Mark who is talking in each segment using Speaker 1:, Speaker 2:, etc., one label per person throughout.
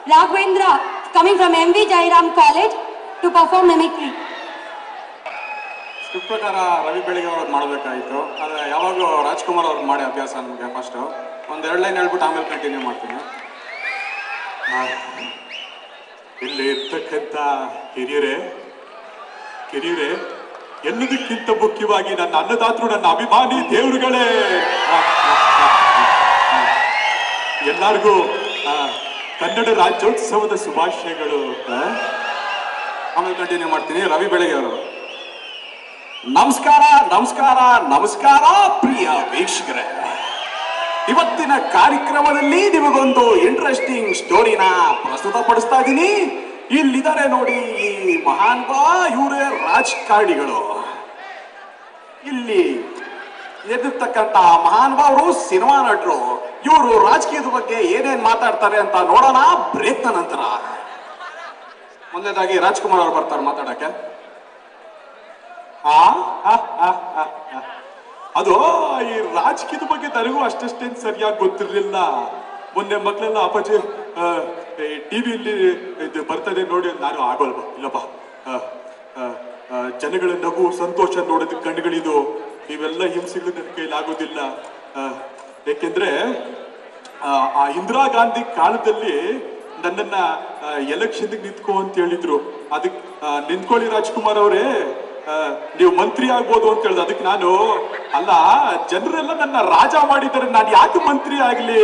Speaker 1: Raghavendra, coming from MV Jairam College to perform mimicry.
Speaker 2: Script ಪ್ರಕಾರ ರವಿ ಬೆಳಿಗ್ಗೆ ಅವ್ರದ್ದು ಮಾಡಬೇಕಾಯಿತು, ಆದರೆ ಯಾವಾಗಲೂ ರಾಜ್ಕುಮಾರ್ ಅವ್ರಿಗೆ ಮಾಡಿ ಅಭ್ಯಾಸ ನಮಗೆ. ಫಸ್ಟು ಒಂದೆರಡು ಲೈನ್ ಹೇಳ್ಬಿಟ್ಟು ಆಮೇಲೆ ಕಂಟಿನ್ಯೂ ಮಾಡ್ತೀನಿ. ಇಲ್ಲಿ ಇರ್ತಕ್ಕಂಥ ಹಿರಿಯರೇ, ಎಲ್ಲದಕ್ಕಿಂತ ಮುಖ್ಯವಾಗಿ ನನ್ನ ಅನ್ನದಾತರು, ನನ್ನ ಅಭಿಮಾನಿ ದೇವರುಗಳೇ, ಎಲ್ಲರಿಗೂ ಕನ್ನಡ ರಾಜ್ಯೋತ್ಸವದ ಶುಭಾಶಯಗಳು. ಆಮೇಲೆ ಕಂಟಿನ್ಯೂ ಮಾಡ್ತೀನಿ. ರವಿ ಬೆಳಗ್ಗೆ ಅವರು. ನಮಸ್ಕಾರ ನಮಸ್ಕಾರ ನಮಸ್ಕಾರ ಪ್ರಿಯ ವೀಕ್ಷಕರೇ, ಇವತ್ತಿನ ಕಾರ್ಯಕ್ರಮದಲ್ಲಿ ನಿಮಗೊಂದು ಇಂಟ್ರೆಸ್ಟಿಂಗ್ ಸ್ಟೋರಿನ ಪ್ರಸ್ತುತಪಡಿಸ್ತಾ ಇದ್ದೀನಿ. ಇಲ್ಲಿದ್ದಾರೆ ನೋಡಿ ಈ ಮಹಾನ್ಭ, ಇವರೇ ರಾಜಕಾರಣಿಗಳು. ಇಲ್ಲಿ ಎದ್ದಿರ್ತಕ್ಕಂಥ ಮಹಾನ್ಭಾವರು ಸಿನಿಮಾ ನಟರು. ಇವರು ರಾಜಕೀಯದ ಬಗ್ಗೆ ಏನೇನ್ ಮಾತಾಡ್ತಾರೆ ಅಂತ ನೋಡೋಣ ಬ್ರೇಕ್ನ ನಂತರ. ಮೊದಲನೇದಾಗಿ ರಾಜ್ಕುಮಾರ್ ಅವರು ಬರ್ತಾರೆ ಮಾತಾಡಕ್ಕೆ. ಅದು ಈ ರಾಜಕೀಯದ ಬಗ್ಗೆ ನನಗೂ ಅಷ್ಟೇನು ಸರಿಯಾಗಿ ಗೊತ್ತಿರಲಿಲ್ಲ. ಮೊನ್ನೆ ಮಕ್ಕಳೆಲ್ಲ ಅಪ್ಪಾಜಿ ಟಿವಿಯಲ್ಲಿ ಇದು ಬರ್ತದೆ ನೋಡಿ, ನಾನು ಆಗೋಲ್ವ ಇಲ್ಲಪ್ಪ. ಜನಗಳ ನಗು ಸಂತೋಷ ನೋಡೋದು ಕಣ್ಣುಗಳಿದು, ಇವೆಲ್ಲ ಹಿಂಸೆಗಳು ನನ್ನ ಕೈಲಾಗೋದಿಲ್ಲ. ಯಾಕೆಂದ್ರೆ ಆ ಇಂದಿರಾ ಗಾಂಧಿ ಕಾಲದಲ್ಲಿ ನನ್ನನ್ನ ಎಲೆಕ್ಷನ್ಗೆ ನಿಂತ್ಕೋ ಅಂತ ಹೇಳಿದ್ರು. ಅದಕ್ಕೆ ನಿಂತ್ಕೊಳ್ಳಿ ರಾಜ್ಕುಮಾರ್ ಅವರೇ, ನೀವು ಮಂತ್ರಿ ಆಗ್ಬೋದು ಅಂತ ಹೇಳಿದ. ಅದಕ್ಕೆ ನಾನು ಅಲ್ಲ, ಜನರೆಲ್ಲ ನನ್ನ ರಾಜ ಮಾಡಿದ್ದಾರೆ, ನಾನು ಯಾಕೆ ಮಂತ್ರಿ ಆಗ್ಲಿ?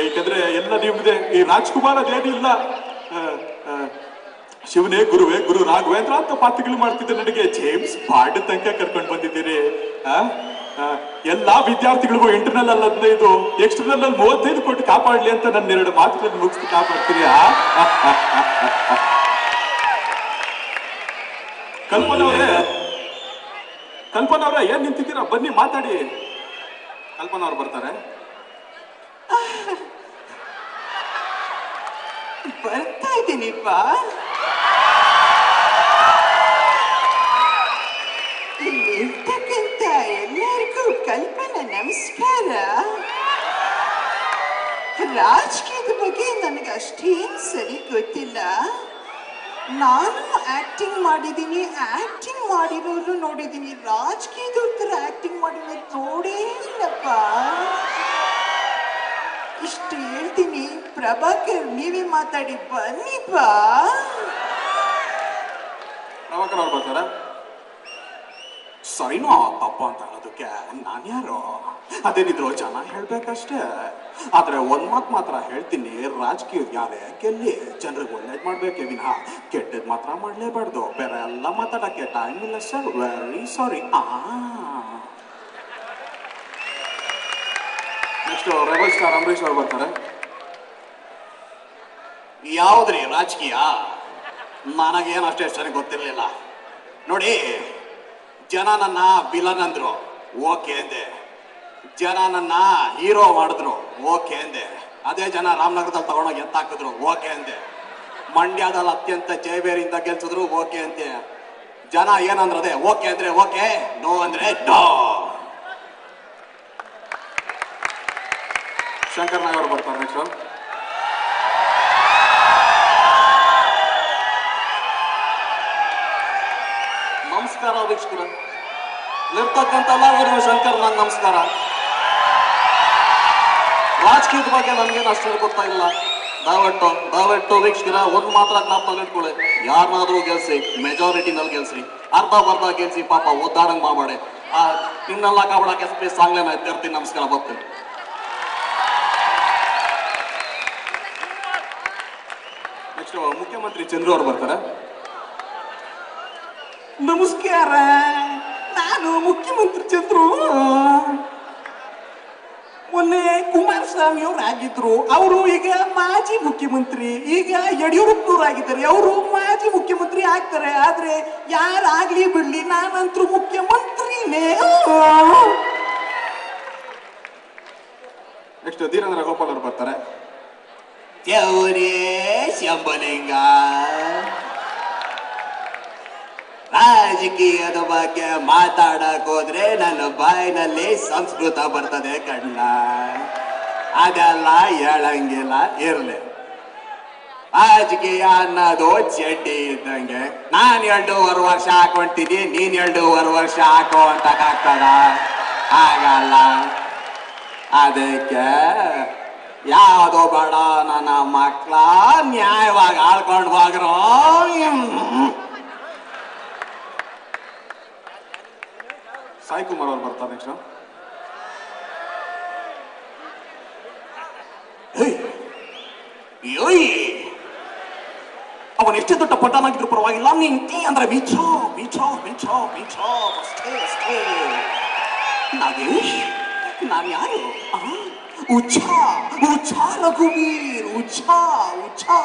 Speaker 2: ಏಕೆಂದ್ರೆ ಎಲ್ಲ ನಿಮ್ದೆ. ಈ ರಾಜ್ಕುಮಾರ್ ಅದೇನಿಲ್ಲ, ಶಿವನೇ ಗುರುವೇ ಗುರು ರಾಘವೇಂದ್ರ ಅಂತ ಪಾತ್ರಗಳು ಮಾಡ್ತಿದ್ದೆ. ನನಗೆ ಜೇಮ್ಸ್ ಬಾಂಡ್ ತನಕ ಕರ್ಕೊಂಡು ಬಂದಿದ್ದೀರಿ. ಎಲ್ಲಾ ವಿದ್ಯಾರ್ಥಿಗಳಿಗೂ ಇಂಟರ್ನಲ್ ಅಲ್ಲಿ 15, ಎಕ್ಸ್ಟರ್ನಲ್ ಅಲ್ಲಿ 35 ಕೊಟ್ಟು ಕಾಪಾಡ್ಲಿ ಅಂತ ನನ್ನ 2 ಮಾತುಗಳನ್ನು ಮುಗಿಸಿ ಕಾಪಾಡ್ತೀನಿ. ಕಲ್ಪನಾ ಅವರೇ ಏನ್ ನಿಂತಿದ್ದೀರಾ? ಬನ್ನಿ ಮಾತಾಡಿ. ಕಲ್ಪನಾ ಅವ್ರು ಬರ್ತಾರೆ.
Speaker 3: ಬರ್ತಾ ಇದ್ದೀನಿಪ್ಪ. ಇಲ್ಲಿರ್ತಕ್ಕಂಥ ಎಲ್ಲರಿಗೂ ಕಲ್ಪನಾ ನಮಸ್ಕಾರ. ರಾಜಕೀಯದ ಬಗ್ಗೆ ನನಗೆ ಅಷ್ಟೇನು ಸರಿ ಗೊತ್ತಿಲ್ಲ. ನಾನು ಆಕ್ಟಿಂಗ್ ಮಾಡಿದ್ದೀನಿ, ಆಕ್ಟಿಂಗ್ ಮಾಡಿರೋರು ನೋಡಿದ್ದೀನಿ. ರಾಜಕೀಯದವ್ರ ಥರ ಆಕ್ಟಿಂಗ್ ಮಾಡಿರೋದು ನೋಡೇ ಇಲ್ಲಪ್ಪ. ಇಷ್ಟು ಹೇಳ್ತೀನಿ. ಪ್ರಭಾಕರ್ ನೀವೇ ಮಾತಾಡಿ ಬನ್ನಿಪ್ಪ.
Speaker 2: ಪ್ರಭಾಕರ್ ಅವ್ರು ಬರ್ತಾರೆ. ಸರಿನೋ ತಪ್ಪ ಅಂತ ಅನ್ನೋದಕ್ಕೆ ನಾನು ಯಾರು? ಅದೇನಿದ್ರು ಜನ ಹೇಳ್ಬೇಕಷ್ಟೇ. ಆದ್ರೆ ಒಂದ್ ಮಾತ್ರ ಹೇಳ್ತೀನಿ, ರಾಜಕೀಯ ಯಾರೇ ಗೆಲ್ಲಿ ಜನರಿಗೆ ಒಳ್ಳೇದ್ ಮಾಡ್ಬೇಕೆ ವಿನಃ ಕೆಟ್ಟದ್ ಮಾತ್ರ ಮಾಡ್ಲೇಬಾರ್ದು. ಬೇರೆ ಎಲ್ಲ ಮಾತಾಡಕ್ಕೆ ಟೈಮ್ ಇಲ್ಲ sir, very sorry. Next rebel star Ambareesh ಅವ್ರು ಬರ್ತಾರೆ. ಯಾವ್ದ್ರಿ ರಾಜಕೀಯ? ನನಗೇನು ಅಷ್ಟೇ ಸರಿ ಗೊತ್ತಿರ್ಲಿಲ್ಲ ನೋಡಿ. ಜನ ನನ್ನ ವಿಲನ್ ಅಂದ್ರು, ಓಕೆ ಅಂದೆ. ಜನ ನನ್ನ ಹೀರೋ ಮಾಡಿದ್ರು, ಓಕೆ ಅಂದೆ. ಅದೇ ಜನ ರಾಮನಗರದಲ್ಲಿ ತಗೊಂಡೋಗಿ ಎತ್ತಾಕಿದ್ರು, ಓಕೆ ಅಂದೆ. ಮಂಡ್ಯದಲ್ಲಿ ಅತ್ಯಂತ ಜಯಬೇರಿಯಿಂದ ಗೆಲ್ಸಿದ್ರು, ಓಕೆ ಅಂತೆ. ಜನ ಏನಂದ್ರೆ ಅದೇ ಓಕೆ ಅಂದ್ರೆ ಓಕೆ, ನೋ ಅಂದ್ರೆ ನೋ. ಶಂಕರ್ ನಾಗ್ ಅವರು ಬರ್ತಾರೆ ನೆಕ್ಸ್ಟ್. ನಮಸ್ಕಾರ ವೀಕ್ಷಕರ, ಇರ್ತಕ್ಕಂಥ ಎಲ್ಲರಿಗೂ ಶಂಕರ್ ನಾಗ್ ನಮಸ್ಕಾರ. ರಾಜಕೀಯದ ಬಗ್ಗೆ ನನ್ಗೇನು ಅಷ್ಟು ಗೊತ್ತಾಗಿಲ್ಲ. ದಯವಿಟ್ಟು ವೀಕ್ಷಕರ ಒಂದ್ ಮಾತ್ರ ಜ್ಞಾಪಕ ಇಟ್ಕೊಳ್ಳಿ, ಯಾರನ್ನಾದ್ರೂ ಗೆಲ್ಸಿ, ಮೆಜಾರಿಟಿನಲ್ಲಿ ಗೆಲ್ಸಿ, ಅರ್ಧ ಗೆಲ್ಸಿ, ಪಾಪ ಒದ್ದಾಡಂಗ್ ಮಾಡಬೇಡಿ. ನಿನ್ನೆಲ್ಲ ಕಾಪಾಡಕ್ಕೆ ಸ್ಪೇಸ್ ಸಾಂಗ್ಲೇನ ಎತ್ತಿರ್ತೀನಿ. ನಮಸ್ಕಾರ, ಬರ್ತೀನಿ. ನೆಕ್ಸ್ಟ್ ಮುಖ್ಯಮಂತ್ರಿ ಚಂದ್ರು ಅವರು ಬರ್ತಾರೆ.
Speaker 3: ನಮಸ್ಕಾರ, ನಾನು ಮುಖ್ಯಮಂತ್ರಿ ಚಂದ್ರು. ಮೊನ್ನೆ ಕುಮಾರಸ್ವಾಮಿ ಅವ್ರು ಆಗಿದ್ರು, ಅವರು ಈಗ ಮಾಜಿ ಮುಖ್ಯಮಂತ್ರಿ. ಈಗ ಯಡಿಯೂರಪ್ಪನವ್ರು ಆಗಿದ್ದಾರೆ, ಅವರು ಮಾಜಿ ಮುಖ್ಯಮಂತ್ರಿ ಆಗ್ತಾರೆ. ಆದ್ರೆ ಯಾರಾಗ್ಲಿ ಬಿಡ್ಲಿ, ನಾನಂತರೂ ಮುಖ್ಯಮಂತ್ರಿನೇ.
Speaker 2: ನೆಕ್ಸ್ಟ್ ಧೀರೇಂದ್ರ ಗೋಪಾಲ್ ಅವರು ಬರ್ತಾರೆ.
Speaker 3: ದೇವರೇ ಶಂಭಲಿಂಗ, ರಾಜಕೀಯದ ಬಗ್ಗೆ ಮಾತಾಡಕ್ ಹೋದ್ರೆ ನನ್ನ ಬಾಯಿನಲ್ಲಿ ಸಂಸ್ಕೃತ ಬರ್ತದೆ ಕಣ್ಣ.
Speaker 2: ಅದೆಲ್ಲ ಹೇಳಂಗಿಲ್ಲ ಇರ್ಲಿ. ರಾಜಕೀಯ ಅನ್ನೋದು ಚಡ್ಡಿ ಇದ್ದಂಗೆ. ನಾನು 2.5 ವರ್ಷ ಹಾಕೊಂತೀನಿ, ನೀನ್ 2.5 ವರ್ಷ ಹಾಕೋ ಅಂತಕ್ಕಾಗ್ತದ? ಆಗಲ್ಲ. ಅದಕ್ಕೆ ಯಾವುದೋ ಬೇಡ, ನನ್ನ ಮಕ್ಕಳ ನ್ಯಾಯವಾಗಿ ಆಳ್ಕೊಂಡು ಹೋಗ್ರೋ. ಸಾಯಿ ಕುಮಾರ್ ಅವ್ರು ಬರ್ತಾರೆ ನೆಕ್ಸ್ಟ್. ಅವನ್ ಎಷ್ಟೇ ದೊಡ್ಡ ಪಟ್ಟಣಾಗಿದ್ರು ಪರವಾಗಿಲ್ಲ, ನೀನ್ ಟೀ ಅಂದ್ರೆ ಮಿಚೋ ಮಿಚೋ ಮಿಚೋ ಮಿಚೋ ಅಷ್ಟೇ ಅಷ್ಟೇ. ನಾಗೇಶ್, ನಾನು ಯಾರು? ಉಚ್ಛಾ ಉಚ್ಛಾ ರಘುವೀರ್, ಉಚ್ಛಾ ಉಚ್ಛಾ